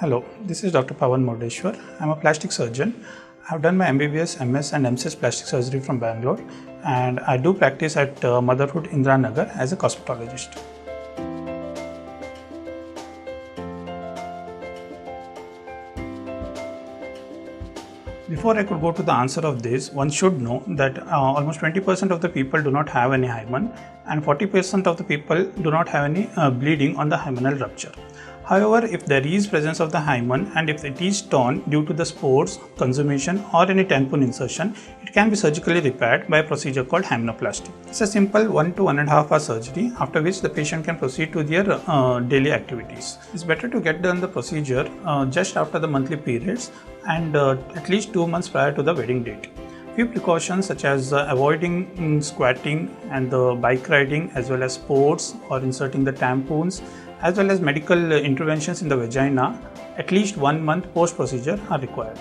Hello, this is Dr. Pavan Murdeshwar. I am a plastic surgeon. I have done my MBBS, MS and MCS plastic surgery from Bangalore, and I do practice at Motherhood Indiranagar as a cosmetologist. Before I could go to the answer of this, one should know that almost 20% of the people do not have any hymen and 40% of the people do not have any bleeding on the hymenal rupture. However, if there is presence of the hymen and if it is torn due to the spores, consummation or any tampon insertion, it can be surgically repaired by a procedure called hymenoplasty. It's a simple 1 to 1.5 hour surgery, after which the patient can proceed to their daily activities. It's better to get done the procedure just after the monthly periods and at least 2 months prior to the wedding date. Few precautions such as avoiding squatting and the bike riding, as well as sports or inserting the tampons, as well as medical interventions in the vagina at least 1 month post procedure are required.